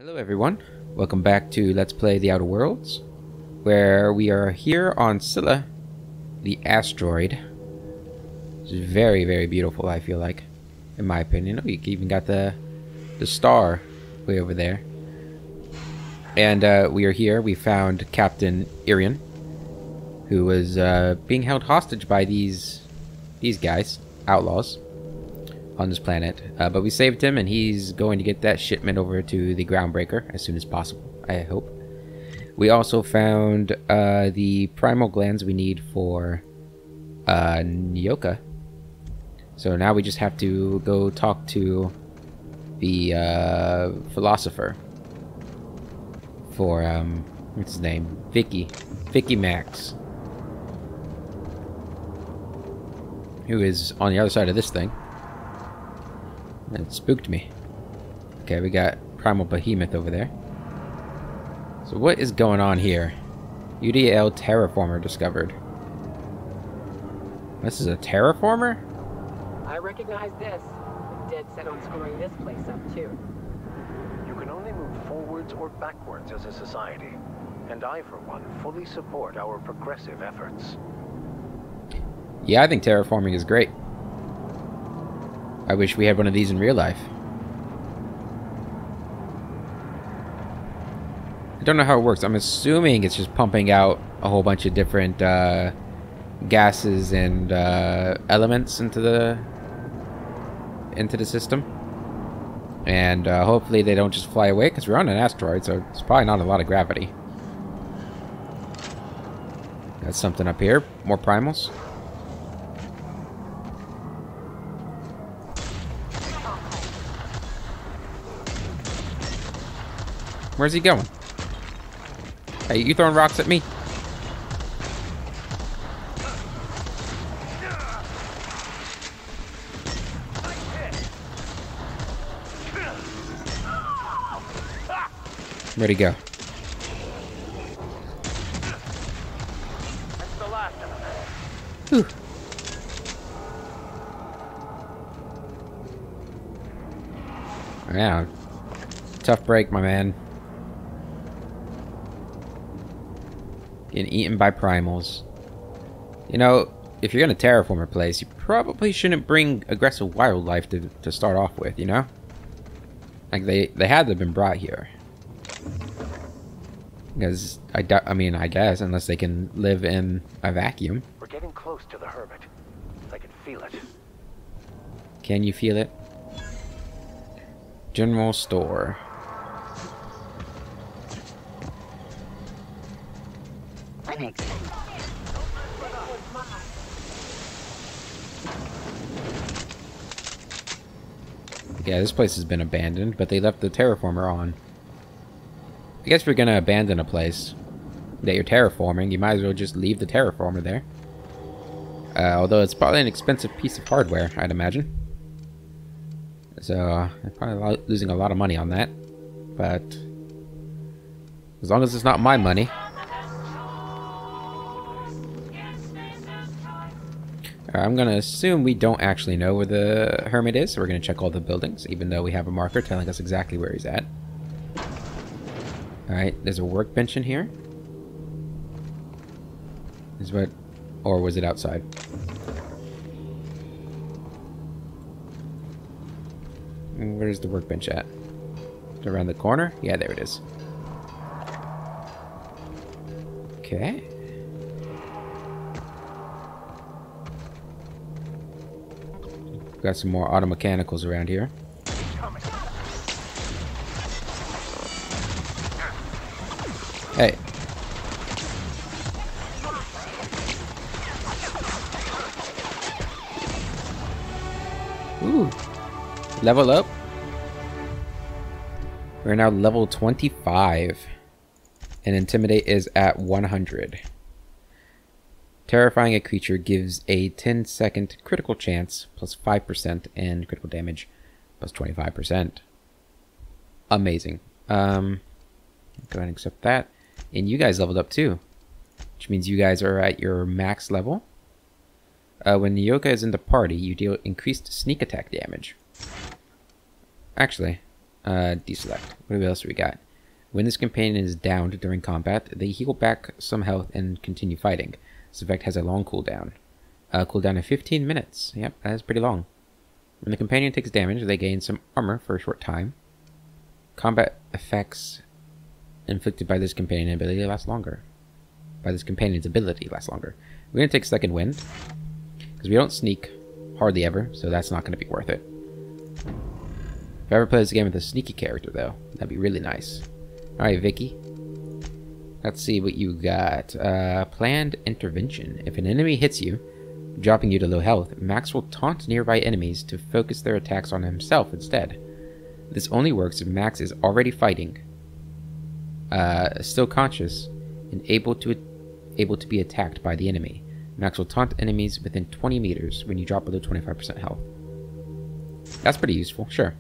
Hello everyone, welcome back to Let's Play The Outer Worlds, where we are here on Scylla, the asteroid. It's very, very beautiful, I feel like, in my opinion. We even got the star way over there. And we are here. We found Captain Irian, who was being held hostage by these guys, outlaws, on this planet, but we saved him, and he's going to get that shipment over to the Groundbreaker as soon as possible, I hope. We also found the primal glands we need for Nyoka. So now we just have to go talk to the philosopher for what's his name? Vicky Max, who is on the other side of this thing. It spooked me. Okay, we got Primal Behemoth over there. So what is going on here? UDL Terraformer discovered. This is a Terraformer? I recognize this. I'm dead set on screwing this place up, too. You can only move forwards or backwards as a society. And I, for one, fully support our progressive efforts. Yeah, I think terraforming is great. I wish we had one of these in real life. I don't know how it works. I'm assuming it's just pumping out a whole bunch of different gases and elements into the system. And hopefully they don't just fly away, because we're on an asteroid, so it's probably not a lot of gravity. Got something up here. More primals. Where's he going? Hey, you throwing rocks at me? Where'd he go? That's the last of Whew. Yeah. Tough break, my man. Getting eaten by primals. You know, if you're gonna terraform a place, you probably shouldn't bring aggressive wildlife to start off with, you know? Like, they had to have been brought here. Because, I mean, I guess, unless they can live in a vacuum. We're getting close to the Hermit. I can feel it. Can you feel it? General store. Yeah, this place has been abandoned, but they left the terraformer on. I guess if you're gonna abandon a place that you're terraforming, you might as well just leave the terraformer there. Although it's probably an expensive piece of hardware, I'd imagine. So, I'm probably losing a lot of money on that. But as long as it's not my money. I'm gonna assume we don't actually know where the Hermit is, so we're gonna check all the buildings, even though we have a marker telling us exactly where he's at. Alright, there's a workbench in here. Is what... or was it outside? Where's the workbench at? Is it around the corner? Yeah, there it is. Okay. Got some more auto mechanicals around here. Hey. Ooh. Level up. We're now level 25. And Intimidate is at 100. Terrifying a creature gives a 10-second critical chance plus 5% and critical damage plus 25%. Amazing. Go ahead and accept that. And you guys leveled up too, which means you guys are at your max level. When Nyoka is in the party, you deal increased sneak attack damage. Actually, Deselect. What else do we got? When this companion is downed during combat, they heal back some health and continue fighting. This effect has a long cooldown. Cooldown of 15 minutes. Yep, that is pretty long. When the companion takes damage, they gain some armor for a short time. Combat effects inflicted by this companion ability last longer. By this companion's ability last longer. We're going to take Second Wind, because we don't sneak hardly ever, so that's not going to be worth it. If I ever play this game with a sneaky character, though, that'd be really nice. Alright, Vicky. Let's see what you got. Planned intervention. If an enemy hits you, dropping you to low health, Max will taunt nearby enemies to focus their attacks on himself instead. This only works if Max is already fighting, still conscious, and able to be attacked by the enemy. Max will taunt enemies within 20 meters when you drop below 25% health. That's pretty useful, sure.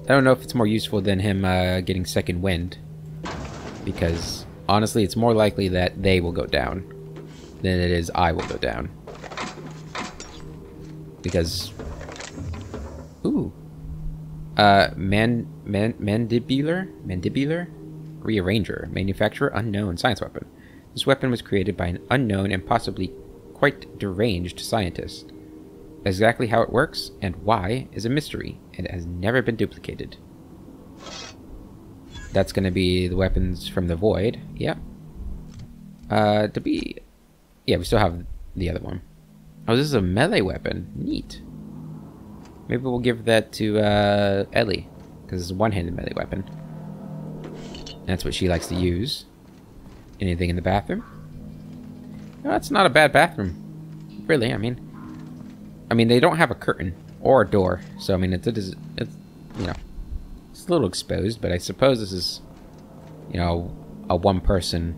I don't know if it's more useful than him getting Second Wind, because honestly it's more likely that they will go down than it is I will go down. Because ooh. Mandibular Rearranger. Manufacturer unknown. Science weapon. This weapon was created by an unknown and possibly quite deranged scientist. Exactly how it works and why is a mystery, and it has never been duplicated. That's going to be the weapons from the Void. Yeah. Yeah, we still have the other one. Oh, this is a melee weapon. Neat. Maybe we'll give that to Ellie, because it's a one-handed melee weapon. That's what she likes to use. Anything in the bathroom? No, that's not a bad bathroom. Really, I mean, they don't have a curtain or a door, so I mean, it's you know, it's a little exposed, but I suppose this is, you know, a one-person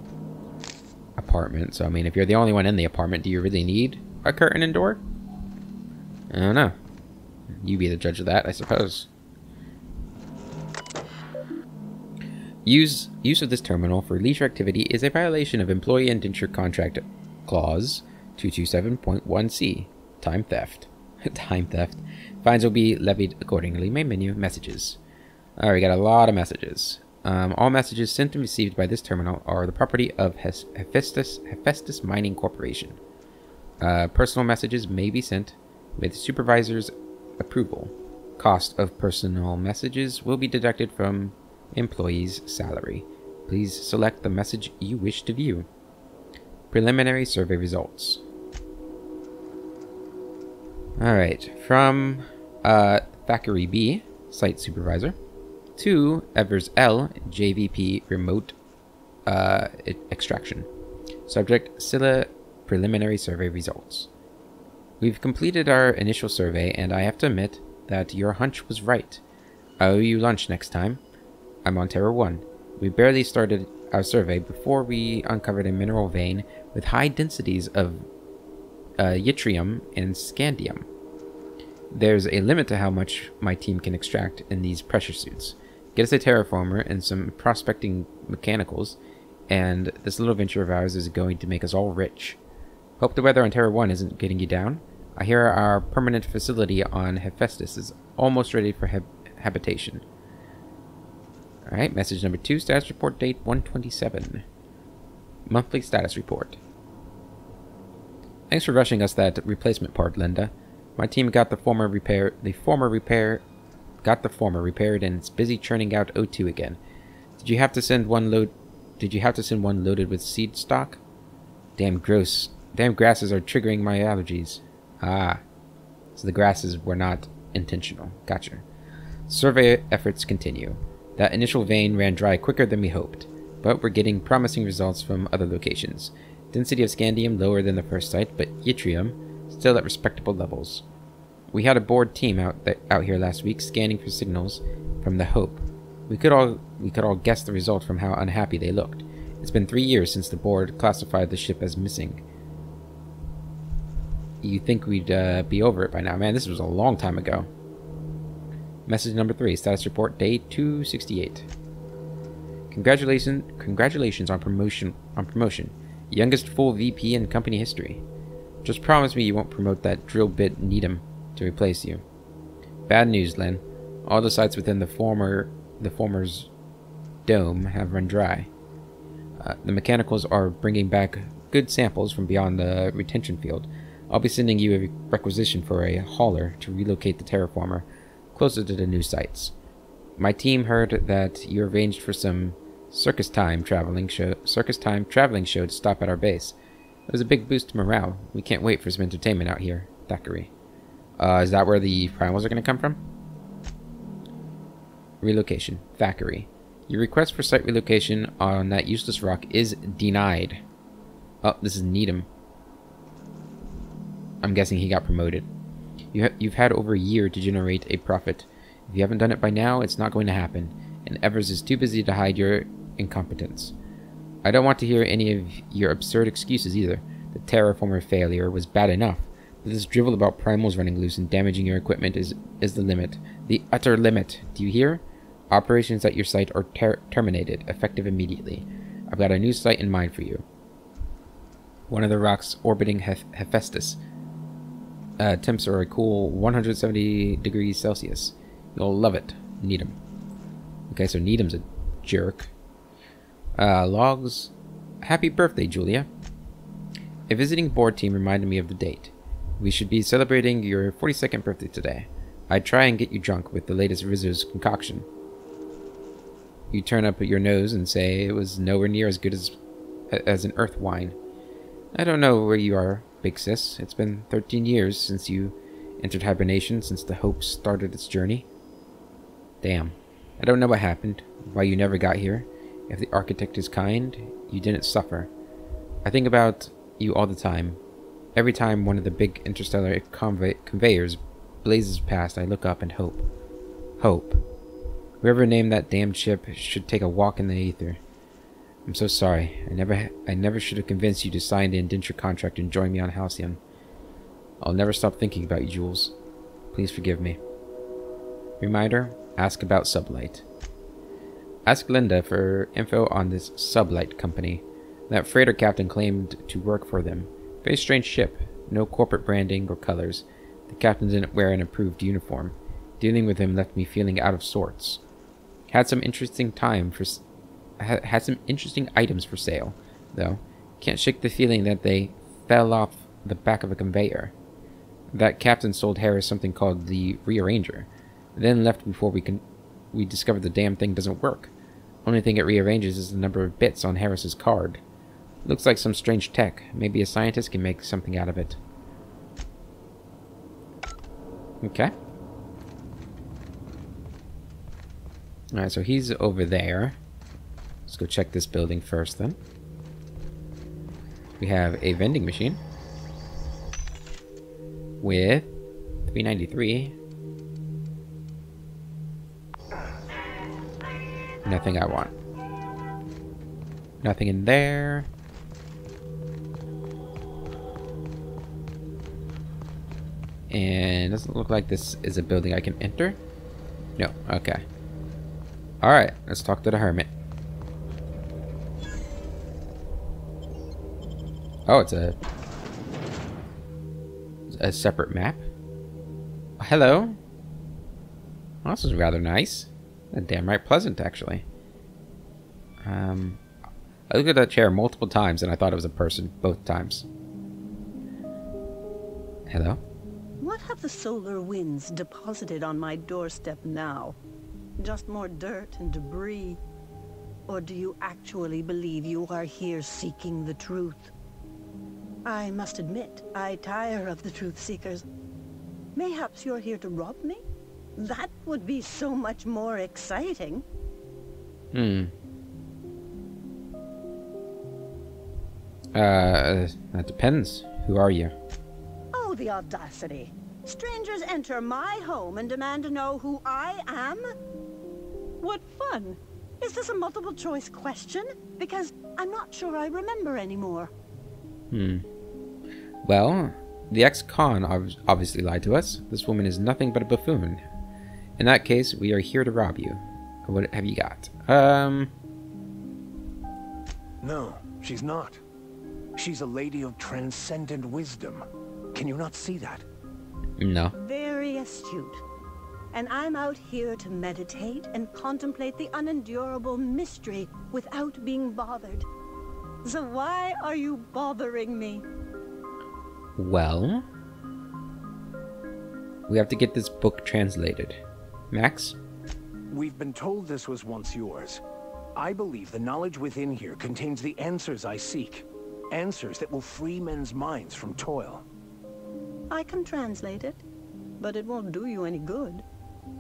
apartment. So I mean, if you're the only one in the apartment, do you really need a curtain and door? I don't know. You be the judge of that, I suppose. Use of this terminal for leisure activity is a violation of Employee Indenture Contract Clause 227.1c. Time theft. Time theft. Fines will be levied accordingly. Main menu. Messages. Alright, we got a lot of messages. All messages sent and received by this terminal are the property of Hephaestus Mining Corporation. Personal messages may be sent with supervisor's approval. Cost of personal messages will be deducted from employee's salary. Please select the message you wish to view. Preliminary survey results. Alright, from Thackeray B, Site Supervisor, to Evers L, JVP Remote Extraction. Subject, Scylla Preliminary Survey Results. We've completed our initial survey, and I have to admit that your hunch was right. I owe you lunch next time. I'm on Terra 1. We barely started our survey before we uncovered a mineral vein with high densities of yttrium and scandium. There's a limit to how much my team can extract in these pressure suits. Get us a terraformer and some prospecting mechanicals, and this little venture of ours is going to make us all rich. Hope the weather on Terra 1 isn't getting you down. I hear our permanent facility on Hephaestus is almost ready for habitation. Alright, message number 2, status report date 127. Monthly status report. Thanks for rushing us that replacement part, Linda. My team got the former repaired and it's busy churning out O2 again. Did you have to send one loaded with seed stock? Damn grasses are triggering my allergies. Ah. So the grasses were not intentional. Gotcha. Survey efforts continue. That initial vein ran dry quicker than we hoped, but we're getting promising results from other locations. Density of scandium lower than the first site, but yttrium still at respectable levels. We had a board team out here last week scanning for signals from the Hope. We could all guess the result from how unhappy they looked. It's been 3 years since the board classified the ship as missing. You'd think we'd be over it by now. Man, this was a long time ago. Message number 3, status report day 268. Congratulations on promotion. Youngest full VP in company history. Just promise me you won't promote that drill bit Needham to replace you. Bad news, Lynn. All the sites within the former's dome have run dry. The mechanicals are bringing back good samples from beyond the retention field. I'll be sending you a requisition for a hauler to relocate the terraformer closer to the new sites. My team heard that you arranged for some circus time traveling show to stop at our base. It was a big boost to morale. We can't wait for some entertainment out here, Thackeray. Is that where the primals are going to come from? Relocation. Thackeray. Your request for site relocation on that useless rock is denied. Oh, this is Needham. I'm guessing he got promoted. You've had over a year to generate a profit. If you haven't done it by now, it's not going to happen, and Evers is too busy to hide your incompetence. I don't want to hear any of your absurd excuses either. The terraformer failure was bad enough, but this drivel about primals running loose and damaging your equipment is the limit. The utter limit. Do you hear? Operations at your site are terminated, effective immediately. I've got a new site in mind for you. One of the rocks orbiting Hephaestus. Temps are a cool 170 degrees Celsius. You'll love it. Needham. Okay, so Needham's a jerk. Logs. Happy birthday, Julia. A visiting board team reminded me of the date. We should be celebrating your 42nd birthday today. I'd try and get you drunk with the latest Rizzo's concoction. You turn up your nose and say it was nowhere near as good as an earth wine. I don't know where you are, big sis. It's been 13 years since you entered hibernation, since the Hope started its journey. Damn. I don't know what happened, why you never got here. If the architect is kind, you didn't suffer. I think about you all the time. Every time one of the big interstellar conveyors blazes past, I look up and hope. Hope. Whoever named that damned ship should take a walk in the ether. I'm so sorry. I never should have convinced you to sign the indenture contract and join me on Halcyon. I'll never stop thinking about you, Jules. Please forgive me. Reminder, ask about Sublight. Ask Linda for info on this Sublight company. That freighter captain claimed to work for them. Very strange ship. No corporate branding or colors. The captain didn't wear an approved uniform. Dealing with him left me feeling out of sorts. Had some interesting items for sale, though. Can't shake the feeling that they fell off the back of a conveyor. That captain sold Harris something called the Rearranger, then left before we discovered the damn thing doesn't work. Only thing it rearranges is the number of bits on Harris's card. Looks like some strange tech. Maybe a scientist can make something out of it. Okay. Alright, so he's over there. Let's go check this building first, then. We have a vending machine with $3.93. Nothing I want. Nothing in there. And it doesn't look like this is a building I can enter. No, okay. Alright, let's talk to the hermit. Oh, it's a separate map. Hello. Well, this is rather nice. Damn right pleasant, actually. I looked at that chair multiple times and I thought it was a person, both times. Hello? What have the solar winds deposited on my doorstep now? Just more dirt and debris? Or do you actually believe you are here seeking the truth? I must admit, I tire of the truth seekers. Mayhaps you're here to rob me? That would be so much more exciting. That depends. Who are you? Oh, the audacity. Strangers enter my home and demand to know who I am? What fun. Is this a multiple choice question? Because I'm not sure I remember anymore. Well, the ex-con obviously lied to us. This woman is nothing but a buffoon. In that case, we are here to rob you. What have you got? No, she's not. She's a lady of transcendent wisdom. Can you not see that? No. Very astute. And I'm out here to meditate and contemplate the unendurable mystery without being bothered. So why are you bothering me? Well, we have to get this book translated. Max? We've been told this was once yours. I believe the knowledge within here contains the answers I seek. Answers that will free men's minds from toil. I can translate it, but it won't do you any good.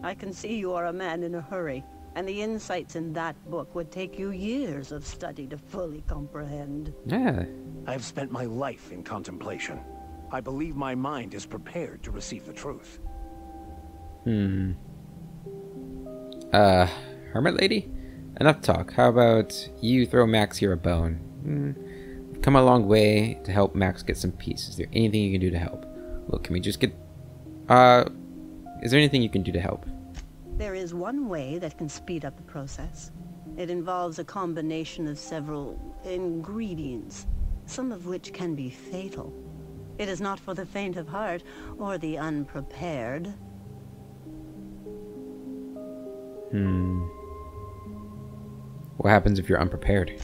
I can see you are a man in a hurry, and the insights in that book would take you years of study to fully comprehend. Yeah. I've spent my life in contemplation. I believe my mind is prepared to receive the truth. Hermit lady? Enough talk. How about you throw Max here a bone? We've come a long way to help Max get some peace. Is there anything you can do to help? Look, can we just get... is there anything you can do to help? There is one way that can speed up the process. It involves a combination of several ingredients, some of which can be fatal. It is not for the faint of heart or the unprepared. What happens if you're unprepared?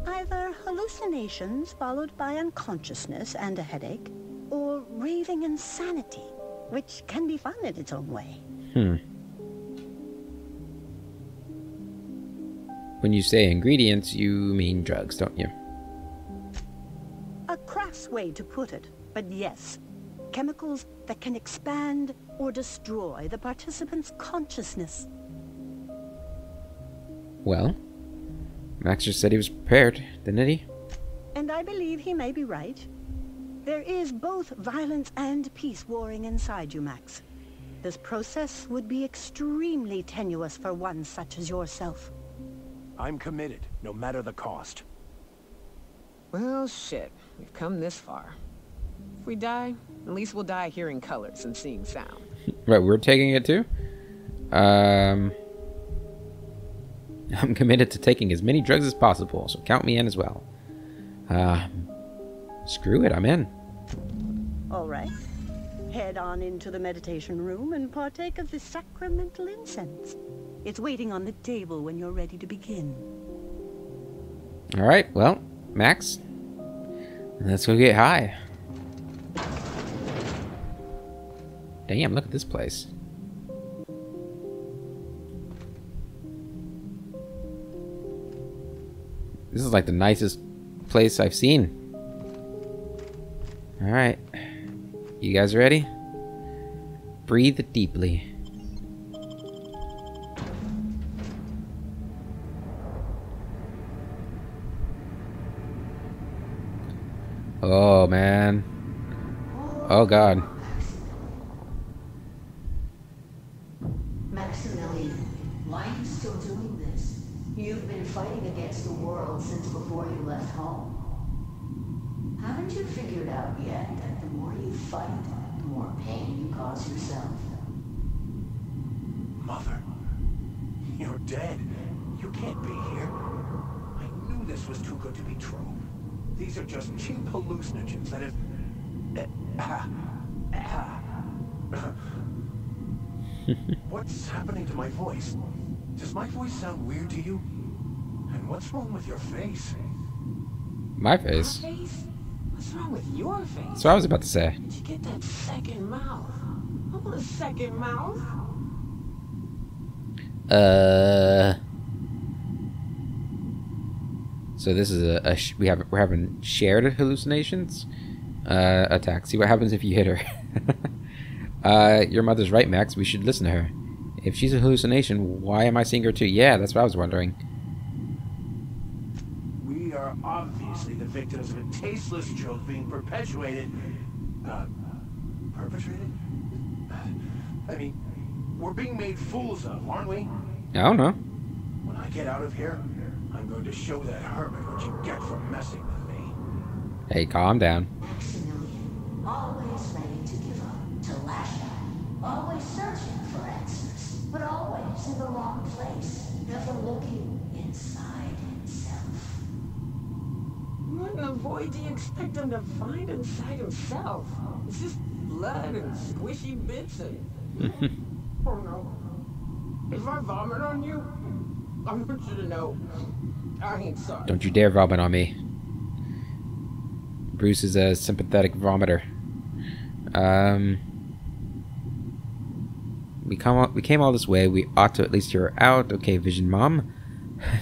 Either hallucinations followed by unconsciousness and a headache, or raving insanity, which can be fun in its own way. When you say ingredients, you mean drugs, don't you? A crass way to put it, but yes. Chemicals that can expand or destroy the participant's consciousness. Well, Max just said he was prepared, didn't he? And I believe he may be right. There is both violence and peace warring inside you, Max. This process would be extremely tenuous for one such as yourself. I'm committed, no matter the cost. Well, shit. We've come this far. If we die, at least we'll die hearing colors and seeing sound. Right, we're taking it too? I'm committed to taking as many drugs as possible, so count me in as well. Screw it, I'm in. All right. Head on into the meditation room and partake of the sacramental incense. It's waiting on the table when you're ready to begin. Alright, well, Max, let's go get high. Damn, look at this place. This is like the nicest place I've seen. Alright. You guys ready? Breathe deeply. Oh, man. Oh, God. Maximilian, why are you still doing this? You've been fighting against the world since before you left home. Haven't you figured out yet that the more you fight, the more pain you cause yourself? Mother, you're dead. You can't be here. I knew this was too good to be true. These are just cheap hallucinogens that have... What's happening to my voice? Does my voice sound weird to you? And what's wrong with your face? My face? Face? What's wrong with your face? That's what I was about to say. Did you get that second mouth? I want a second mouth. So this is we're having shared hallucinations attack. See what happens if you hit her. Your mother's right, Max. We should listen to her. If she's a hallucination, why am I seeing her too? Yeah, that's what I was wondering. We are obviously the victims of a tasteless joke being perpetuated. Perpetrated? I mean, we're being made fools of, aren't we? I don't know. When I get out of here, I'm going to show that hermit what you get for messing with me. Hey, calm down. Maximilian, always ready to give up, to lash out, always searching for answers, but always in the wrong place, never looking inside himself. What in the void do you expect him to find inside himself? It's just blood and squishy bits and... Oh no. If I vomit on you, I want you to know I ain't sorry. Don't you dare vomit on me. Bruce is a sympathetic vomiter. We came all this way. We ought to at least hear her out. Okay, Vision Mom.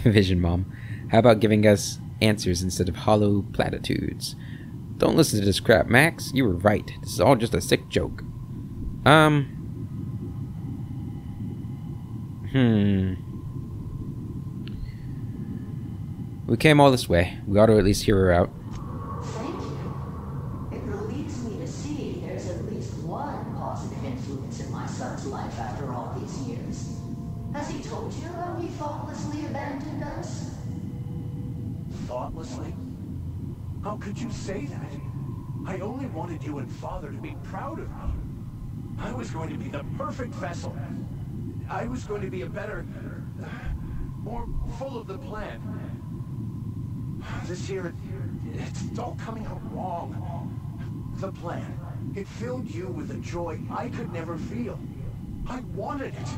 Vision Mom. How about giving us answers instead of hollow platitudes? Don't listen to this crap, Max. You were right. This is all just a sick joke. We came all this way. We ought to at least hear her out. Thank you. It relieves me to see there's at least one positive influence in my son's life after all these years. Has he told you how he thoughtlessly abandoned us? Thoughtlessly? How could you say that? I only wanted you and Father to be proud of me. I was going to be the perfect vessel. I was going to be a better, more full of the plan. This year, it's all coming out wrong. The plan, it filled you with a joy I could never feel. I wanted it.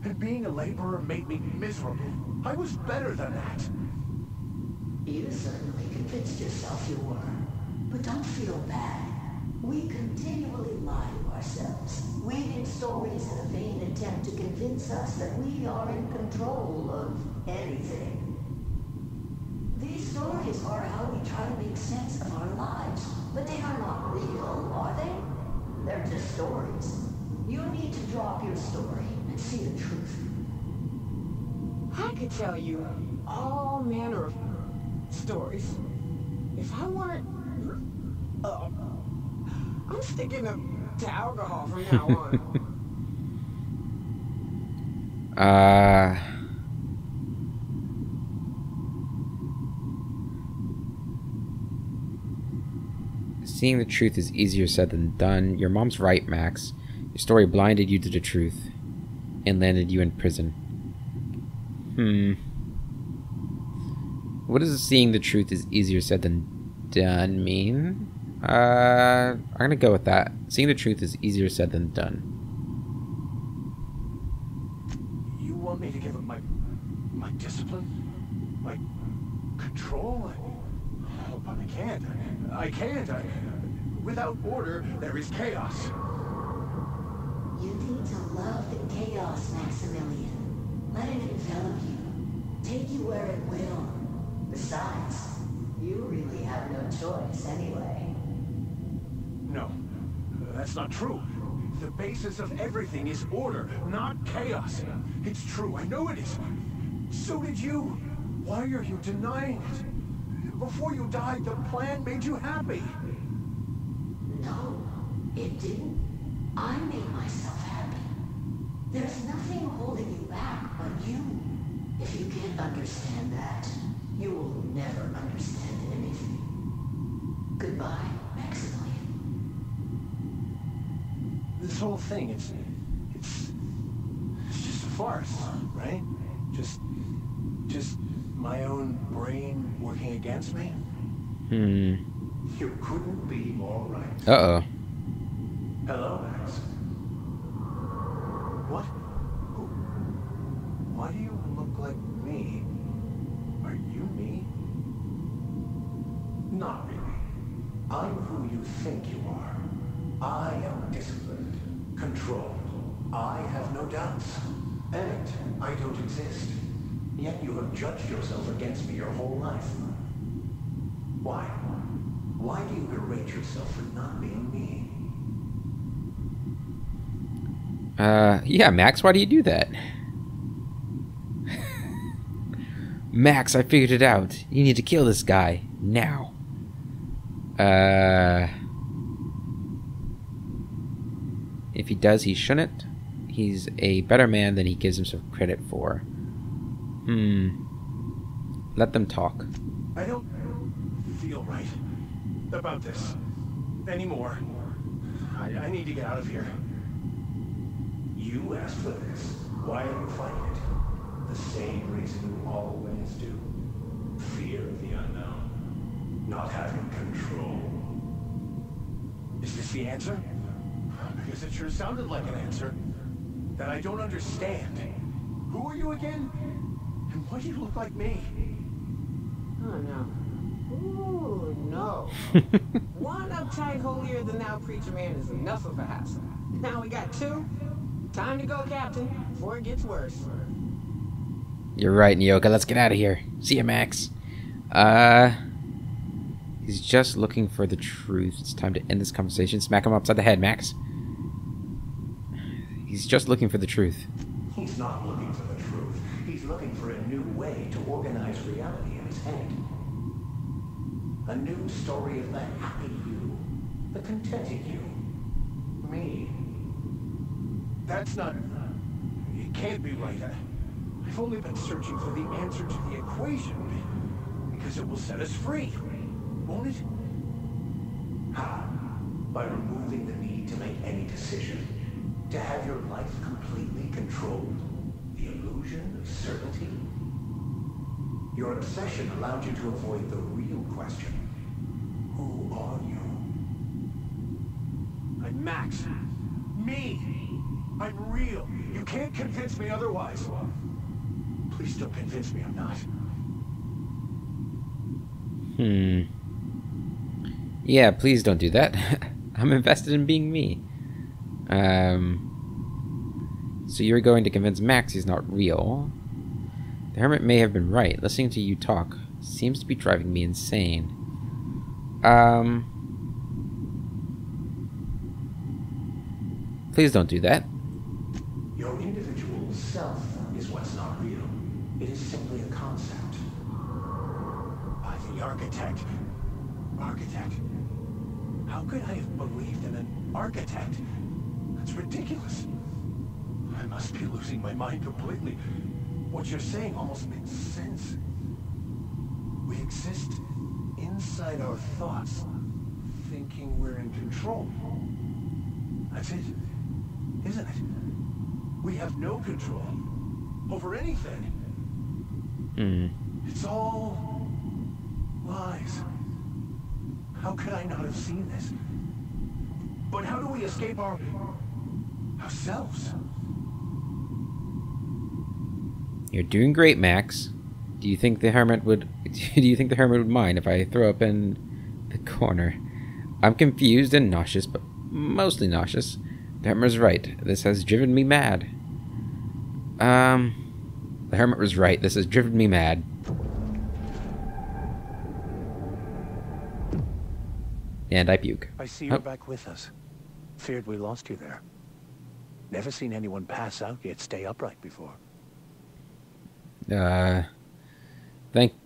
And being a laborer made me miserable. I was better than that. You certainly convinced yourself you were. But don't feel bad. We continually lie to ourselves, weaving stories in a vain attempt to convince us that we are in control of anything. These stories are how we try to make sense of our lives, but they are not real, are they? They're just stories. You need to drop your story and see the truth. I could tell you all manner of stories. If I wanted... I'm sticking to alcohol from now on. Seeing the truth is easier said than done. Your mom's right, Max. Your story blinded you to the truth and landed you in prison. What does seeing the truth is easier said than done mean? I'm gonna go with that. Seeing the truth is easier said than done. You want me to give up my discipline? My control? Oh, but I can't. I can't. Without order, there is chaos. You need to love the chaos, Maximilian. Let it envelop you. Take you where it will. Besides, you really have no choice anyway. No, that's not true. The basis of everything is order, not chaos. It's true, I know it is. So did you. Why are you denying it? Before you died, the plan made you happy. No, it didn't. I made myself happy. There's nothing holding you back but you. If you can't understand that, you will never understand anything. Goodbye, Maximilian. This whole thing, it's just a farce, right? Just my own brain working against me? You couldn't be more right. Uh-oh. Hello, Max. What? Why do you look like me? Are you me? Not really. I'm who you think you are. I am disciplined, controlled. I have no doubts. And I don't exist. Yet you have judged yourself against me your whole life. Why? Why do you berate yourself for not being me? Yeah, Max, why do you do that? Max, I figured it out. You need to kill this guy. Now. If he does, he shouldn't. He's a better man than he gives himself credit for. Let them talk. I don't feel right about this anymore. I need to get out of here. You asked for this. Why are you fighting it? The same reason you always do. Fear of the unknown. Not having control. Is this the answer? Because it sure sounded like an answer. that I don't understand. Who are you again? And why do you look like me? Oh no. Ooh, no. One uptight holier-than-thou preacher man is enough of a hassle. Now we got two. Time to go, Captain, before it gets worse. You're right, Nyoka. Let's get out of here. See ya, Max. He's just looking for the truth. It's time to end this conversation. Smack him upside the head, Max. He's just looking for the truth. He's not looking for the truth. He's looking for a new way to organize reality in his head. A new story of the happy you, the contented you. Me. That's not... It can't be right. I've only been searching for the answer to the equation, because it will set us free, won't it? How? By removing the need to make any decision. To have your life completely controlled. The illusion of certainty. Your obsession allowed you to avoid the real question. Who are you? I'm Max. Me. I'm real. You can't convince me otherwise. Please don't convince me I'm not. Yeah, please don't do that. I'm invested in being me. So you're going to convince Max he's not real. The hermit may have been right. Listening to you talk seems to be driving me insane. Please don't do that. Your individual self is what's not real. It is simply a concept. By the architect. Architect? How could I have believed in an architect? That's ridiculous. I must be losing my mind completely. What you're saying almost makes sense. We exist inside our thoughts, thinking we're in control. That's it, isn't it? We have no control over anything. It's all lies. How could I not have seen this? But how do we escape ourselves? You're doing great, Max. Do you think the hermit would mind if I throw up in the corner? I'm confused and nauseous, but mostly nauseous. The hermit was right. This has driven me mad. The hermit was right. This has driven me mad. And I puke. I see you're back with us. Feared we lost you there. Never seen anyone pass out yet stay upright before.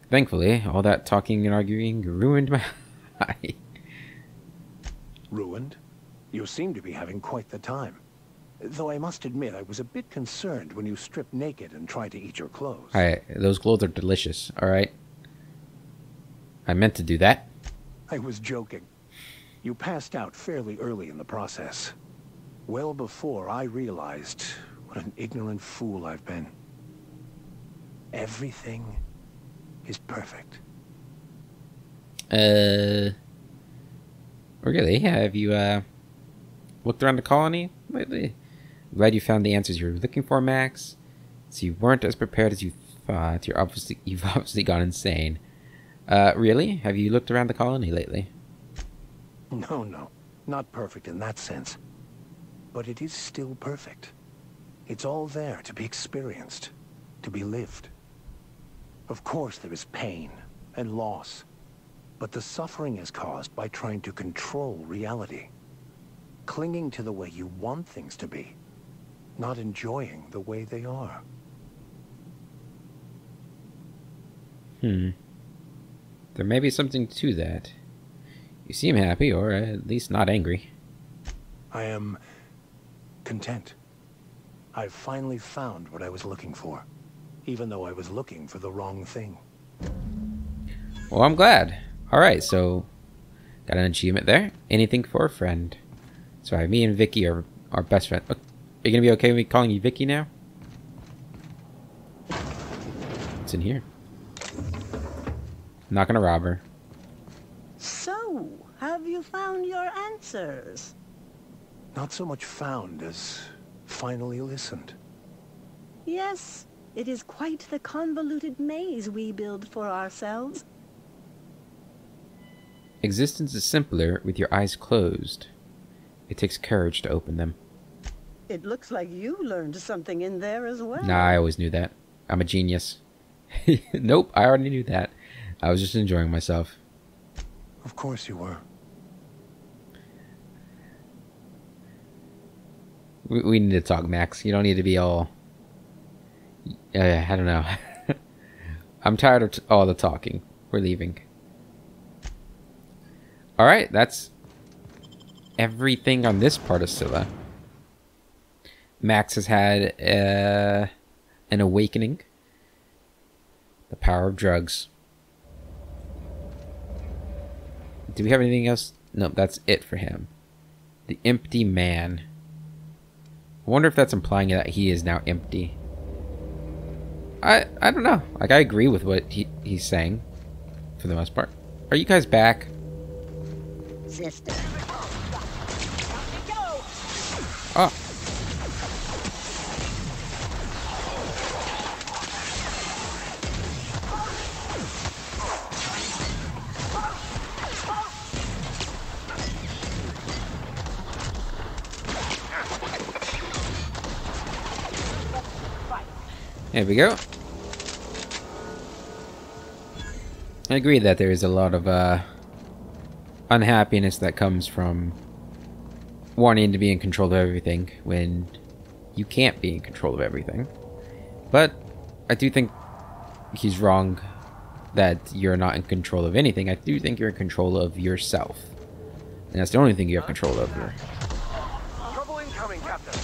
Thankfully, all that talking and arguing ruined my eye. Ruined? You seem to be having quite the time. Though I must admit, I was a bit concerned when you stripped naked and tried to eat your clothes. Those clothes are delicious, alright? I meant to do that. I was joking. You passed out fairly early in the process. Well before I realized what an ignorant fool I've been. Everything is perfect. Really? Have you, looked around the colony lately? Glad you found the answers you were looking for, Max. So you weren't as prepared as you thought. You've obviously gone insane. Really? Have you looked around the colony lately? No. Not perfect in that sense. But it is still perfect. It's all there to be experienced, to be lived. Of course there is pain and loss, but the suffering is caused by trying to control reality. Clinging to the way you want things to be, not enjoying the way they are. There may be something to that. You seem happy, or at least not angry. I am content. I've finally found what I was looking for, even though I was looking for the wrong thing. Well, I'm glad. Alright, so got an achievement there. Anything for a friend. Sorry, me and Vicky are best friends. Are you gonna be okay with me calling you Vicky now? What's in here? I'm not gonna rob her. So, have you found your answers? Not so much found as finally listened. Yes, it is quite the convoluted maze we build for ourselves. Existence is simpler with your eyes closed. It takes courage to open them. It looks like you learned something in there as well. Nah, I always knew that. I'm a genius. Nope, I already knew that. I was just enjoying myself. Of course you were. We need to talk, Max. You don't need to be all... I don't know. I'm tired of all the talking. We're leaving. Alright, that's everything on this part of Scylla. Max has had an awakening. The power of drugs. Do we have anything else? Nope, that's it for him. The empty man. I wonder if that's implying that he is now empty. I don't know. Like, I agree with what he's saying, for the most part. Are you guys back? Sister. Oh. There we go. I agree that there is a lot of unhappiness that comes from wanting to be in control of everything when you can't be in control of everything. But I do think he's wrong that you're not in control of anything. I do think you're in control of yourself. And that's the only thing you have control over. Trouble incoming, Captain.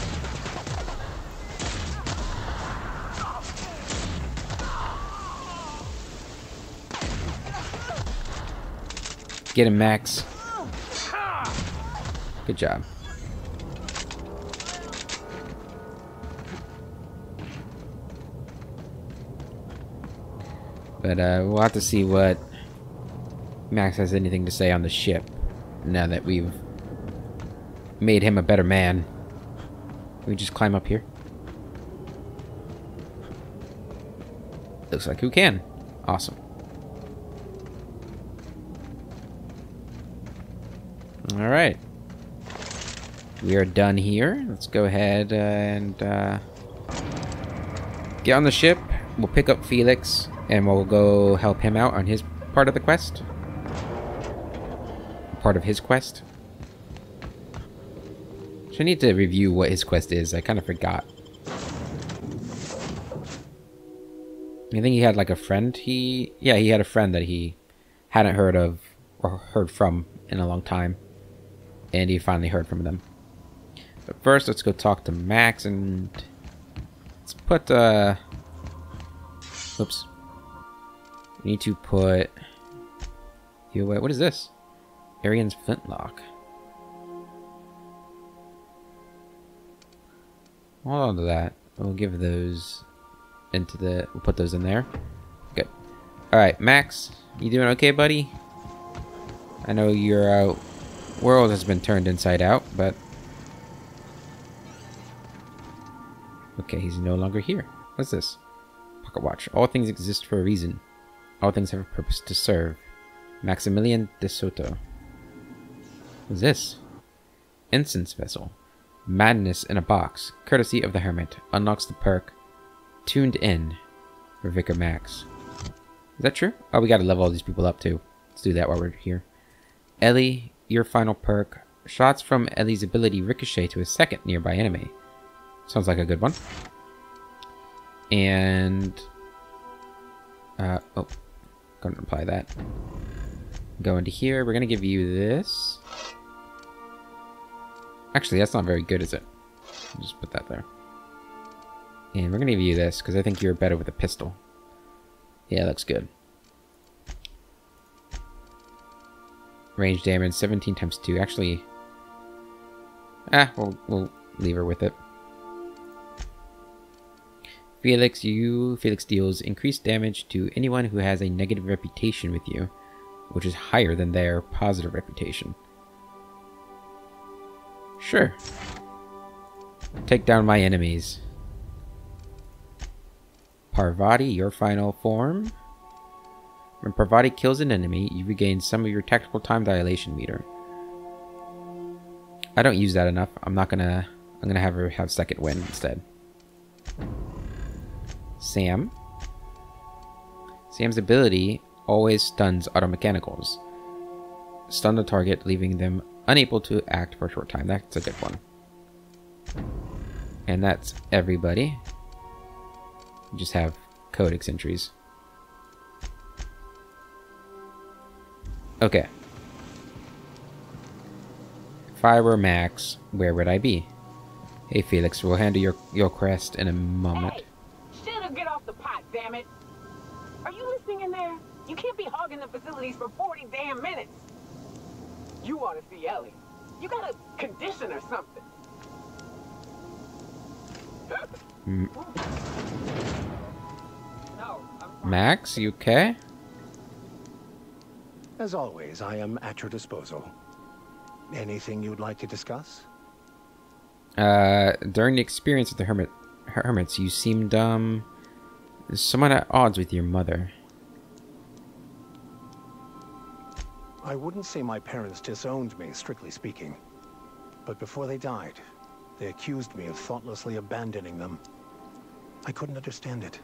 Get him, Max. Good job. But we'll have to see what Max has anything to say on the ship now that we've made him a better man. Can we just climb up here? Looks like we can. Awesome. Alright. We are done here. Let's go ahead and get on the ship. We'll pick up Felix and we'll go help him out on his part of the quest. Part of his quest. So I need to review what his quest is. I kind of forgot. I think he had like a friend. Yeah, he had a friend that he hadn't heard of or heard from in a long time. And he finally heard from them. But first, let's go talk to Max and let's put, oops. We need to put you away. What is this? Arian's flintlock. Hold on to that. We'll give those into the, we'll put those in there. Good. Alright, Max, you doing okay, buddy? I know your world has been turned inside out, but okay, he's no longer here. What's this? Pocket watch. All things exist for a reason. All things have a purpose to serve. Maximilian de Soto. What's this? Incense vessel. Madness in a box. Courtesy of the hermit. Unlocks the perk. Tuned in for Vicar Max. Is that true? Oh, we gotta level all these people up too. Let's do that while we're here. Ellie, your final perk. Shots from Ellie's ability ricochet to a second nearby enemy. Sounds like a good one. And oh, couldn't apply that. Go into here. We're gonna give you this. Actually, that's not very good, is it? I'll just put that there. And we're gonna give you this because I think you're better with a pistol. Yeah, looks good. Range damage 17 times 2. Actually, we'll leave her with it. Felix deals increased damage to anyone who has a negative reputation with you, which is higher than their positive reputation. Sure. Take down my enemies. Parvati, your final form. When Parvati kills an enemy, you regain some of your tactical time dilation meter. I don't use that enough. I'm gonna have her have second wind instead. Sam. Sam's ability always stuns automechanicals. Stun the target, leaving them unable to act for a short time. That's a good one. And that's everybody. You just have codex entries. Okay. If I were Max, where would I be? Hey Felix, we'll handle your quest in a moment. Hey, shut up, get off the pot, damn it! Are you listening in there? You can't be hogging the facilities for 40 damn minutes. You want to see Ellie? You got a condition or something. No, Max, you okay? As always, I am at your disposal. Anything you'd like to discuss? During the experience with the hermits, you seemed, somewhat at odds with your mother. I wouldn't say my parents disowned me, strictly speaking. But before they died, they accused me of thoughtlessly abandoning them. I couldn't understand it.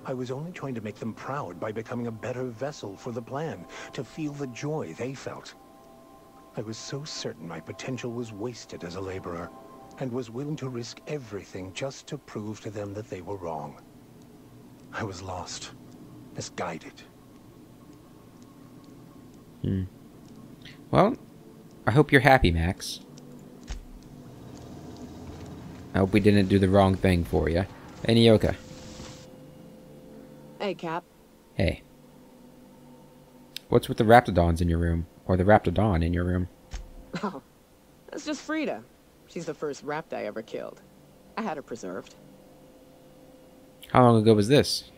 I was only trying to make them proud by becoming a better vessel for the plan, to feel the joy they felt. I was so certain my potential was wasted as a laborer, and was willing to risk everything just to prove to them that they were wrong. I was lost, misguided. Well, I hope you're happy, Max. I hope we didn't do the wrong thing for you. Hey, Nyoka. Hey, Cap. Hey. What's with the Raptidons in your room? Or the Raptidon in your room? Oh, that's just Frida. She's the first rapt I ever killed. I had her preserved. How long ago was this?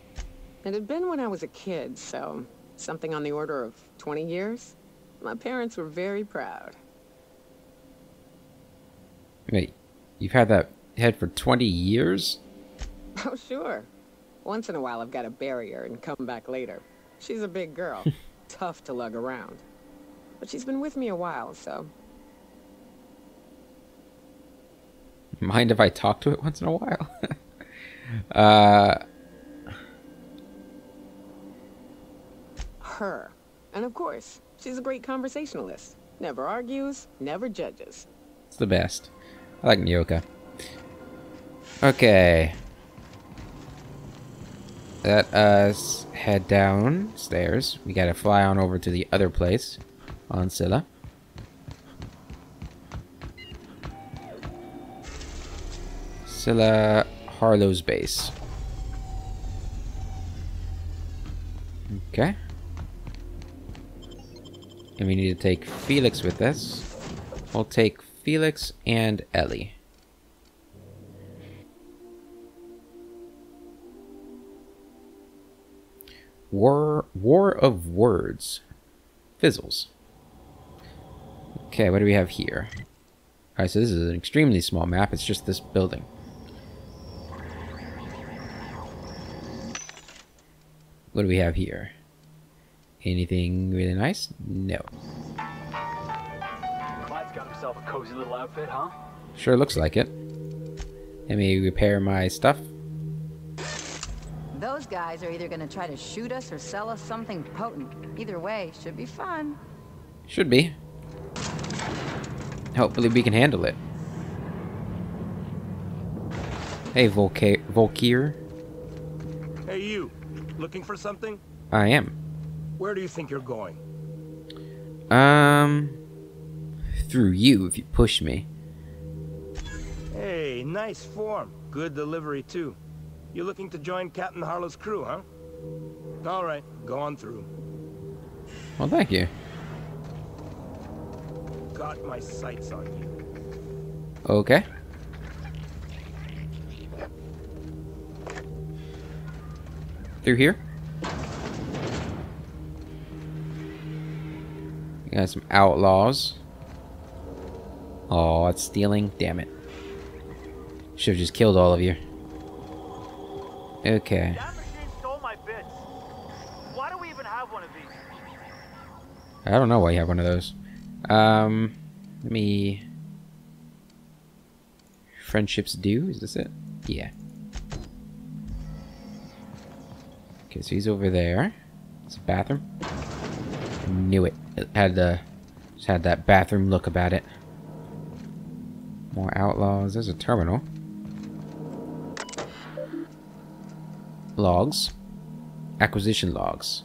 It had been when I was a kid, so something on the order of 20 years. My parents were very proud. Wait, you've had that head for 20 years? Oh, sure. Once in a while I've got to bury her and come back later. She's a big girl. Tough to lug around. But she's been with me a while, so... Mind if I talk to it once in a while? Her. And of course, she's a great conversationalist. Never argues, never judges. It's the best. I like Nyoka. Okay. Let us head downstairs. We gotta fly on over to the other place on Scylla. Scylla Harlow's base. Okay. And we need to take Felix with us. We'll take Felix and Ellie. War of Words. Fizzles. Okay, what do we have here? Alright, so this is an extremely small map. It's just this building. What do we have here? Anything really nice? No. Clyde's got himself a cozy little outfit, huh? Sure looks like it. Let me repair my stuff. Those guys are either gonna try to shoot us or sell us something potent. Either way, should be fun. Should be. Hopefully we can handle it. Hey, Volkir. Hey, you. Looking for something? I am. Where do you think you're going? Through you if you push me. Hey, nice form. Good delivery, too. You looking to join Captain Harlow's crew, huh? All right, go on through. Well, thank you. Got my sights on you. Okay. Through here. We got some outlaws. Oh, it's stealing. Damn it. Should have just killed all of you. Okay. That machine stole my bits. Why do we even have one of these? I don't know why you have one of those. Let me... Friendships due? Is this it? Yeah. Okay, so he's over there. It's a bathroom. Knew it. It had the... Just had that bathroom look about it. More outlaws. There's a terminal. Logs. Acquisition logs.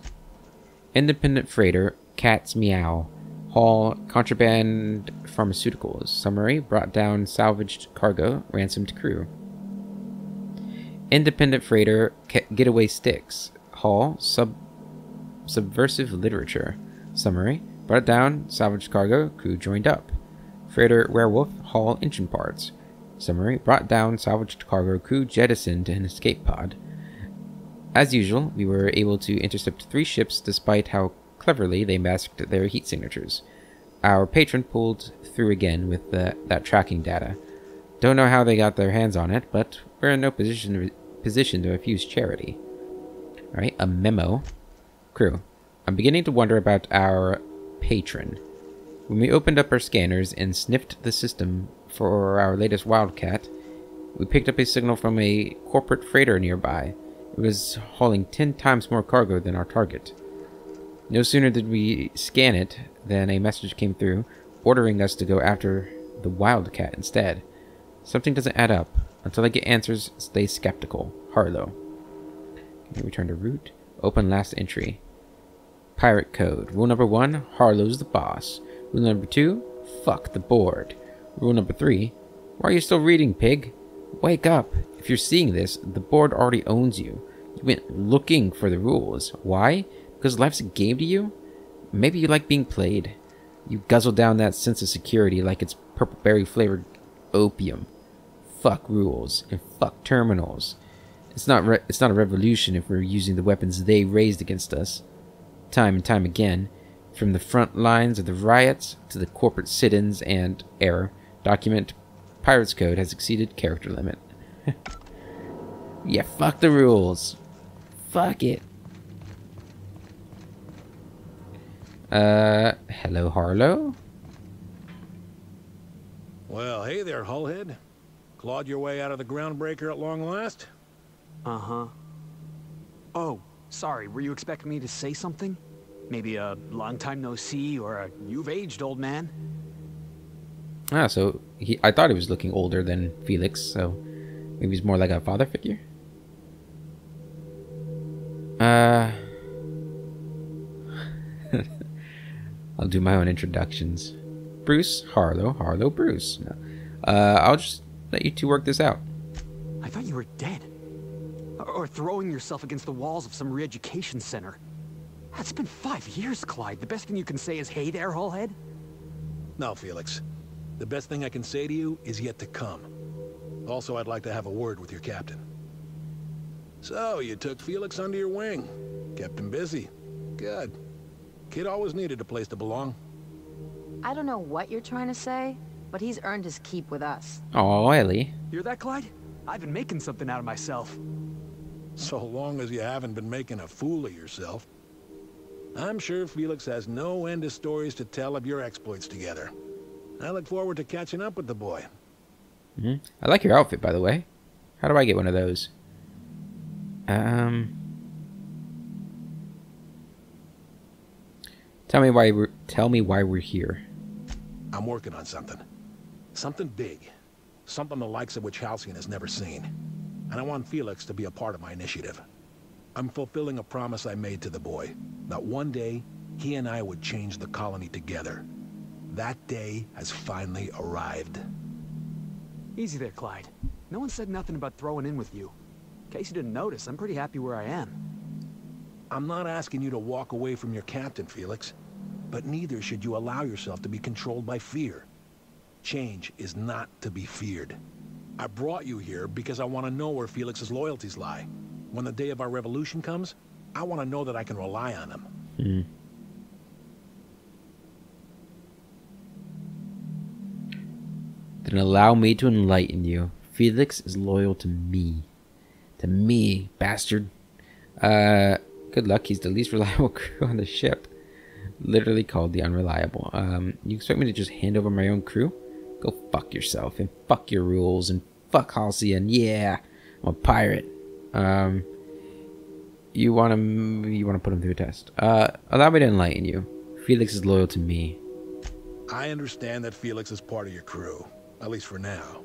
Independent freighter. Cat's Meow. Haul contraband pharmaceuticals. Summary. Brought down salvaged cargo. Ransomed crew. Independent freighter. Getaway sticks. Haul subversive literature. Summary. Brought down salvaged cargo. Crew joined up. Freighter Werewolf. Haul engine parts. Summary. Brought down salvaged cargo. Crew jettisoned an escape pod. As usual, we were able to intercept 3 ships despite how cleverly they masked their heat signatures. Our patron pulled through again with that tracking data. Don't know how they got their hands on it, but we're in no position to refuse charity. Alright, a memo. Crew, I'm beginning to wonder about our patron. When we opened up our scanners and sniffed the system for our latest Wildcat, we picked up a signal from a corporate freighter nearby. It was hauling 10 times more cargo than our target. No sooner did we scan it than a message came through ordering us to go after the Wildcat instead. Something doesn't add up. Until I get answers, stay skeptical. Harlow. Okay, return to route. Open last entry. Pirate code. Rule number 1, Harlow's the boss. Rule number 2, fuck the board. Rule number 3, why are you still reading, pig? Wake up. If you're seeing this, the board already owns you. You went looking for the rules. Why? Because life's a game to you? Maybe you like being played. You guzzle down that sense of security like it's purple berry flavored opium. Fuck rules and fuck terminals. It's not a revolution if we're using the weapons they raised against us. Time and time again, from the front lines of the riots to the corporate sit-ins and error, document Pirates Code has exceeded character limit. Yeah, fuck the rules. Fuck it. Hello, Harlow? Well, hey there, Hullhead. Clawed your way out of the groundbreaker at long last? Uh-huh. Oh, sorry, were you expecting me to say something? Maybe a long time no see, or a you've aged, old man? Ah, so I thought he was looking older than Felix, so maybe he's more like a father figure? I'll do my own introductions. Bruce, Harlow, Bruce. No. I'll just let you two work this out. I thought you were dead. Or throwing yourself against the walls of some re-education center. It's been 5 years, Clyde. The best thing you can say is, hey there, Hullhead? No, Felix. The best thing I can say to you is yet to come. Also, I'd like to have a word with your captain. So, you took Felix under your wing. Kept him busy. Good. Kid always needed a place to belong. I don't know what you're trying to say, but he's earned his keep with us. Oh, Ellie. Hear that, Clyde? I've been making something out of myself. So long as you haven't been making a fool of yourself. I'm sure Felix has no end of stories to tell of your exploits together. I look forward to catching up with the boy. I like your outfit, by the way. How do I get one of those? Tell me why we're here. I'm working on something. Something big. Something the likes of which Halcyon has never seen. And I want Felix to be a part of my initiative. I'm fulfilling a promise I made to the boy, that one day, he and I would change the colony together. That day has finally arrived. Easy there, Clyde. No one said nothing about throwing in with you. In case you didn't notice, I'm pretty happy where I am. I'm not asking you to walk away from your captain, Felix. But neither should you allow yourself to be controlled by fear. Change is not to be feared. I brought you here because I want to know where Felix's loyalties lie. When the day of our revolution comes, I want to know that I can rely on him. Then allow me to enlighten you. Felix is loyal to me. To me, bastard. Good luck. He's the least reliable crew on the ship. Literally called the unreliable. You expect me to just hand over my own crew? Go fuck yourself, and fuck your rules, and fuck Halcyon. Yeah, I'm a pirate. You wanna put him through a test. Allow me to enlighten you. Felix is loyal to me. I understand that Felix is part of your crew, at least for now.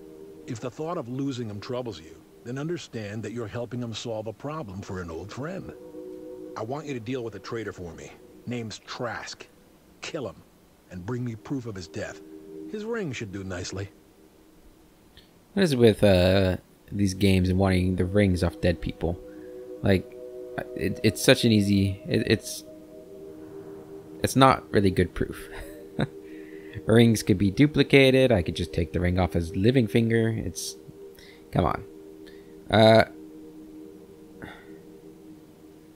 If the thought of losing him troubles you, then understand that you're helping him solve a problem for an old friend. I want you to deal with a traitor for me. Name's Trask. Kill him, and bring me proof of his death. His ring should do nicely. What is it with these games and wanting the rings off dead people? Like, it's such an easy... It's not really good proof. Rings could be duplicated. I could just take the ring off his living finger. It's... Come on.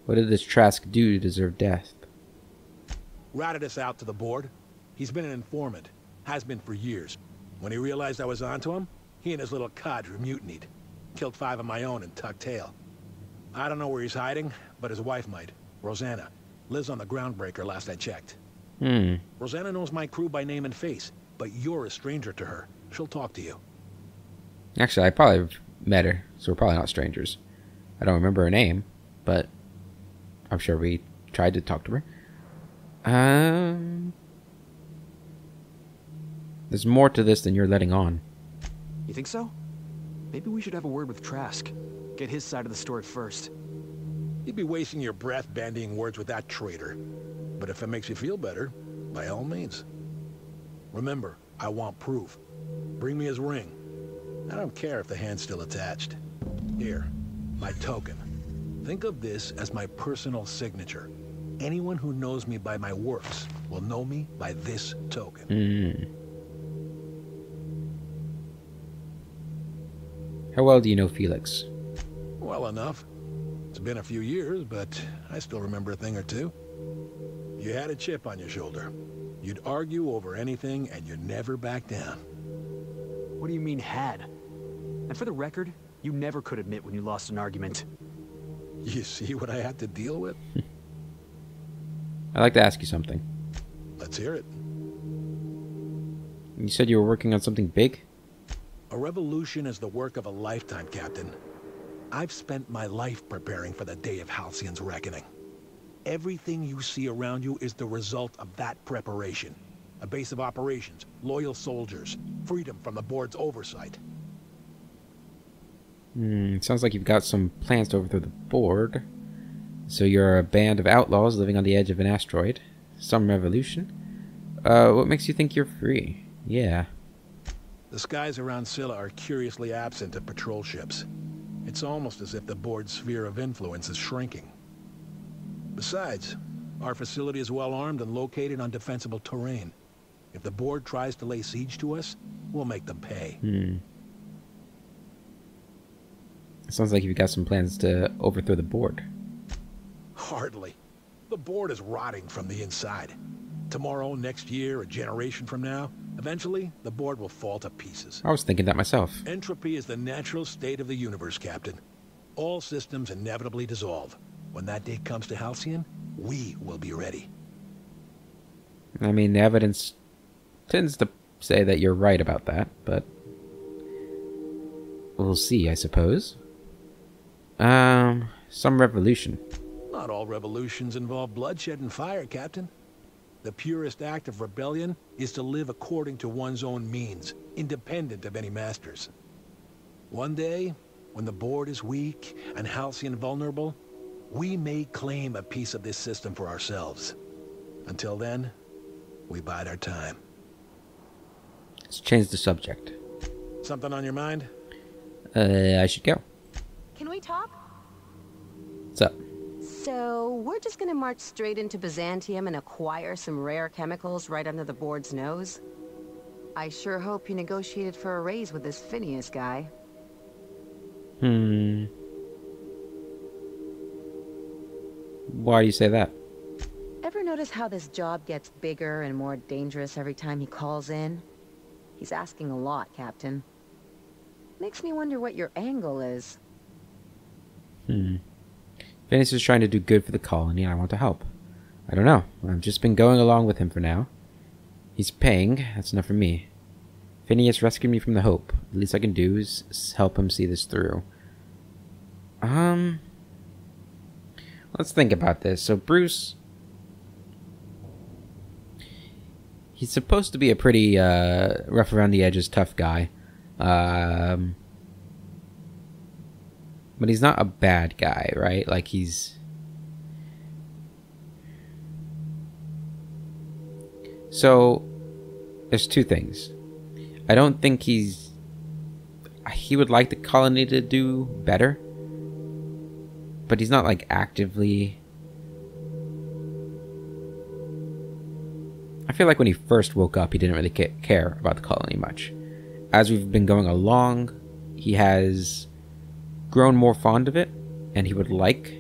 What did this Trask do to deserve death? Ratted us out to the board. He's been an informant. Has been for years. When he realized I was onto him, he and his little cadre mutinied. Killed 5 of my own and tucked tail. I don't know where he's hiding, but his wife might. Rosanna. Lives on the Groundbreaker last I checked. Rosanna knows my crew by name and face, but you're a stranger to her. She'll talk to you. Actually, I probably met her, so we're probably not strangers. I don't remember her name, but I'm sure we tried to talk to her. There's more to this than you're letting on. You think so? Maybe we should have a word with Trask. Get his side of the story first. You'd be wasting your breath bandying words with that traitor. But if it makes you feel better, by all means. Remember, I want proof. Bring me his ring. I don't care if the hand's still attached. Here, my token. Think of this as my personal signature. Anyone who knows me by my works will know me by this token. How well do you know Felix? Well enough. It's been a few years, but I still remember a thing or two. You had a chip on your shoulder. You'd argue over anything, and you'd never back down. What do you mean, had? And for the record, you never could admit when you lost an argument. You see what I had to deal with? I'd like to ask you something. Let's hear it. You said you were working on something big? A revolution is the work of a lifetime, Captain. I've spent my life preparing for the day of Halcyon's reckoning. Everything you see around you is the result of that preparation. A base of operations, loyal soldiers, freedom from the board's oversight. Sounds like you've got some plans to overthrow the board. So you're a band of outlaws living on the edge of an asteroid. Some revolution. What makes you think you're free? Yeah. The skies around Scylla are curiously absent of patrol ships. It's almost as if the board's sphere of influence is shrinking. Besides, our facility is well armed and located on defensible terrain. If the board tries to lay siege to us, we'll make them pay. Sounds like you've got some plans to overthrow the board. Hardly. The board is rotting from the inside. Tomorrow, next year, a generation from now, eventually, the board will fall to pieces. I was thinking that myself. Entropy is the natural state of the universe, Captain. All systems inevitably dissolve. When that day comes to Halcyon, we will be ready. I mean, the evidence tends to say that you're right about that, but we'll see, I suppose. Some revolution. Not all revolutions involve bloodshed and fire, Captain. The purest act of rebellion is to live according to one's own means, independent of any masters. One day, when the board is weak and Halcyon vulnerable, we may claim a piece of this system for ourselves. Until then, we bide our time. Let's change the subject. Something on your mind? I should go. Can we talk? What's up? So, we're just gonna march straight into Byzantium and acquire some rare chemicals right under the board's nose? I sure hope you negotiated for a raise with this Phineas guy. Why do you say that? Ever notice how this job gets bigger and more dangerous every time he calls in? He's asking a lot, Captain. Makes me wonder what your angle is. Phineas is trying to do good for the colony, and I want to help. I don't know. I've just been going along with him for now. He's paying. That's enough for me. Phineas rescued me from the Hope. The least I can do is help him see this through. Let's think about this. So Bruce, he's supposed to be a pretty rough around the edges, tough guy. But he's not a bad guy, right? Like he's... So, there's two things. I don't think he would like the colony to do better. But he's not like actively... I feel like when he first woke up, he didn't really care about the colony much. As we've been going along, he has grown more fond of it, and he would like,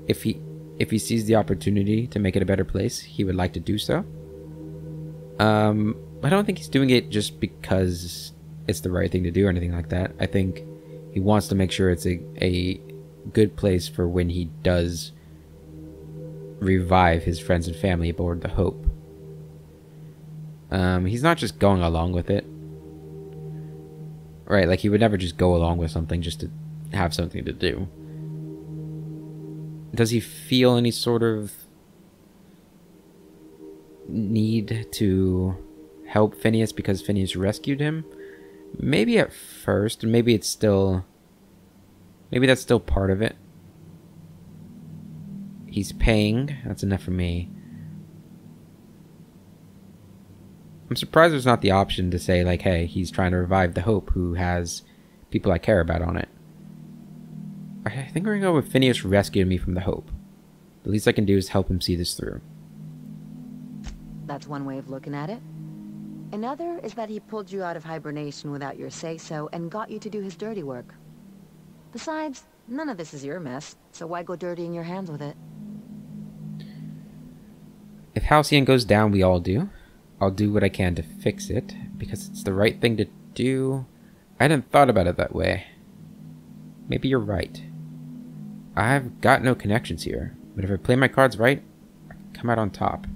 if he sees the opportunity to make it a better place, he would like to do so. I don't think he's doing it just because it's the right thing to do or anything like that. I think he wants to make sure it's a good place for when he does revive his friends and family aboard the Hope. He's not just going along with it. Right, like he would never just go along with something just to have something to do. Does he feel any sort of need to help Phineas because Phineas rescued him? Maybe at first, maybe it's still... Maybe that's still part of it. He's paying. That's enough for me. I'm surprised there's not the option to say, like, hey, he's trying to revive the Hope who has people I care about on it. I think we're going to go with Phineas rescued me from the Hope. The least I can do is help him see this through. That's one way of looking at it. Another is that he pulled you out of hibernation without your say-so and got you to do his dirty work. Besides, none of this is your mess, so why go dirtying your hands with it? If Halcyon goes down, we all do. I'll do what I can to fix it, because it's the right thing to do. I hadn't thought about it that way. Maybe you're right. I've got no connections here, but if I play my cards right, I can come out on top.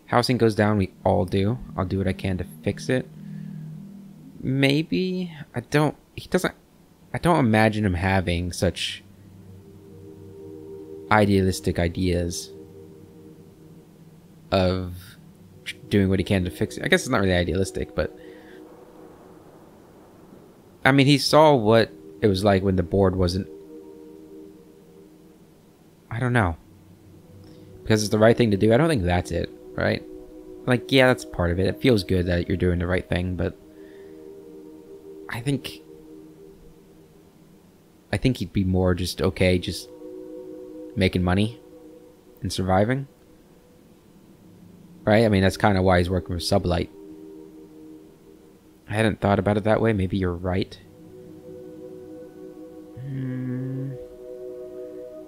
Housing goes down, we all do. I'll do what I can to fix it. Maybe. I don't imagine him having such idealistic ideas of doing what he can to fix it. I guess it's not really idealistic, but I mean, he saw what it was like when the board wasn't... I don't know. Because it's the right thing to do. I don't think that's it, right? Like, yeah, that's part of it. It feels good that you're doing the right thing, but I think he'd be more just okay, just making money and surviving. Right? I mean, that's kind of why he's working with Sublight. I hadn't thought about it that way. Maybe you're right.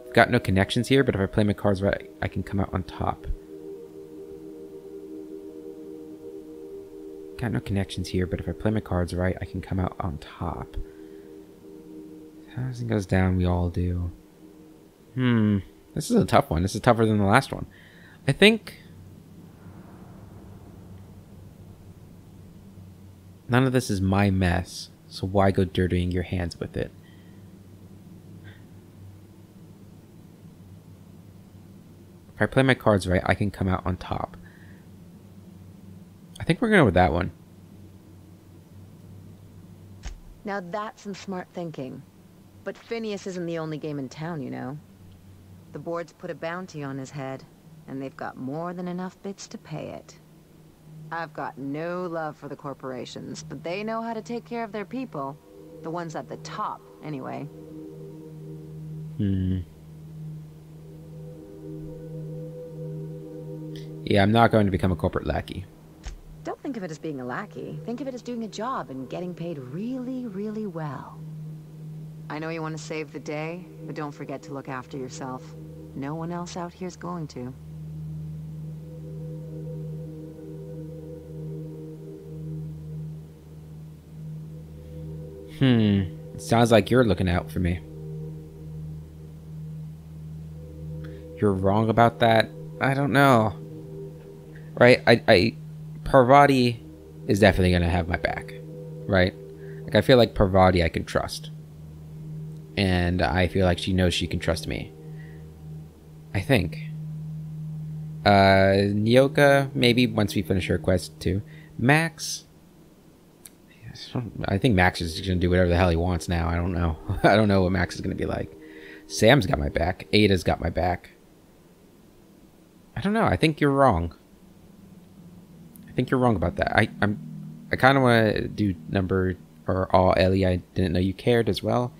I've got no connections here, but if I play my cards right, I can come out on top. Got no connections here, but if I play my cards right, I can come out on top. Housing goes down, we all do. This is a tough one. This is tougher than the last one. I think none of this is my mess, so why go dirtying your hands with it? If I play my cards right, I can come out on top. I think we're going to go with that one. Now that's some smart thinking. But Phineas isn't the only game in town, you know. The board's put a bounty on his head, and they've got more than enough bits to pay it. I've got no love for the corporations, but they know how to take care of their people. The ones at the top, anyway. Yeah, I'm not going to become a corporate lackey. Don't think of it as being a lackey. Think of it as doing a job and getting paid really, really well. I know you want to save the day, but don't forget to look after yourself. No one else out here's going to. Sounds like you're looking out for me. You're wrong about that? I don't know. Right? Parvati is definitely gonna have my back. Right? Like, I feel like Parvati I can trust. And I feel like she knows she can trust me. I think. Nyoka, maybe once we finish her quest too. Max, I think Max is gonna do whatever the hell he wants now. I don't know. I don't know what Max is gonna be like. Sam's got my back. Ada's got my back. I don't know. I think you're wrong. I think you're wrong about that. I kind of want to do number or all Ellie. I didn't know you cared as well.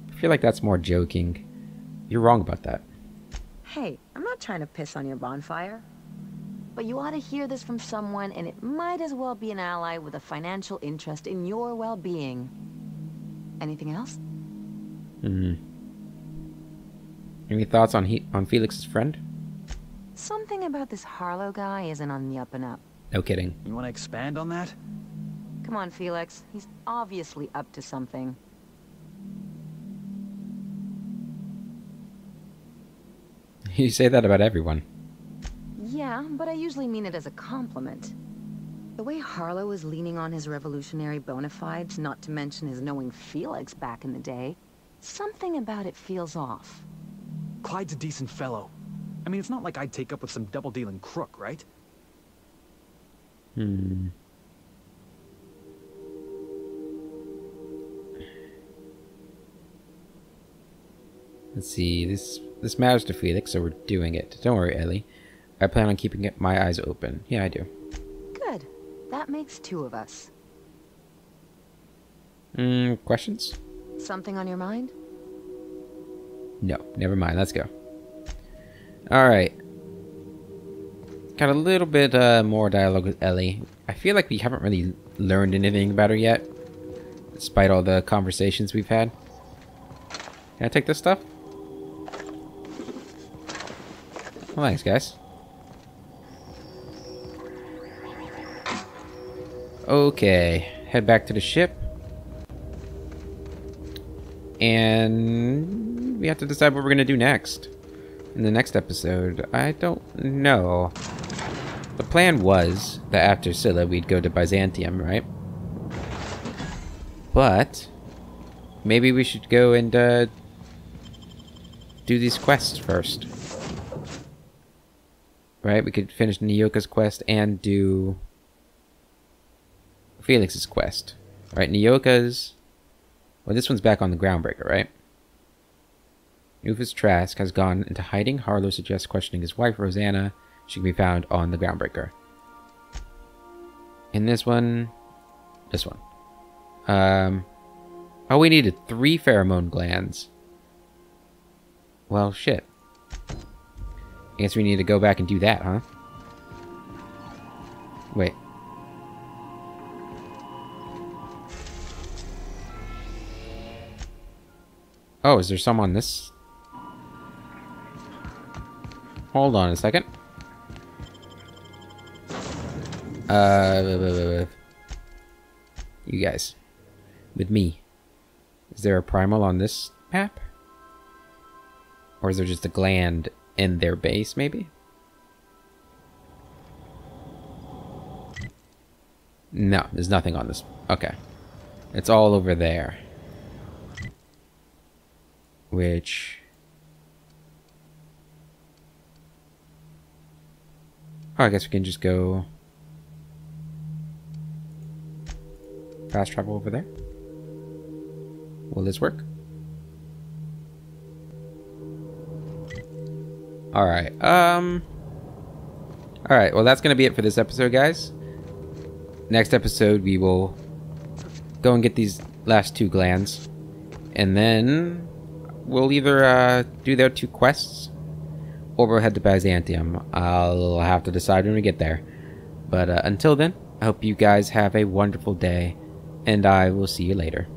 I feel like that's more joking. You're wrong about that. Hey, I'm not trying to piss on your bonfire. But you ought to hear this from someone, and it might as well be an ally with a financial interest in your well-being. Anything else? Any thoughts on Felix's friend? Something about this Harlow guy isn't on the up and up. No kidding. You want to expand on that? Come on, Felix. He's obviously up to something. You say that about everyone. Yeah, but I usually mean it as a compliment. The way Harlow is leaning on his revolutionary bona fides, not to mention his knowing Felix back in the day, something about it feels off. Clyde's a decent fellow. I mean, it's not like I'd take up with some double-dealing crook, right? Let's see. This matters to Felix, so we're doing it. Don't worry, Ellie. I plan on keeping my eyes open. Yeah, I do. Good. That makes two of us. Questions? Something on your mind? No, never mind. Let's go. Alright. Got a little bit more dialogue with Ellie. I feel like we haven't really learned anything about her yet, despite all the conversations we've had. Can I take this stuff? Well, thanks, guys. Okay, head back to the ship. And we have to decide what we're going to do next. In the next episode, I don't know. The plan was that after Scylla, we'd go to Byzantium, right? But maybe we should go and do these quests first. Right? We could finish Nyoka's quest and do Felix's quest. Right? Nyoka's... Well, this one's back on the Groundbreaker, right? Rufus Trask has gone into hiding. Harlow suggests questioning his wife, Rosanna. She can be found on the Groundbreaker. In this one... This one. Oh, we needed 3 pheromone glands. Well, shit. I guess we need to go back and do that, huh? Wait. Oh, is there some on this? Hold on a second. You guys. With me. Is there a primal on this map? Or is there just a gland in their base, maybe? No, there's nothing on this. Okay. It's all over there. Which... Oh, I guess we can just go... fast travel over there. Will this work? Alright, Alright, well that's gonna be it for this episode, guys. Next episode, we will go and get these last 2 glands. And then... we'll either do their 2 quests, or we'll head to Byzantium. I'll have to decide when we get there. But until then, I hope you guys have a wonderful day, and I will see you later.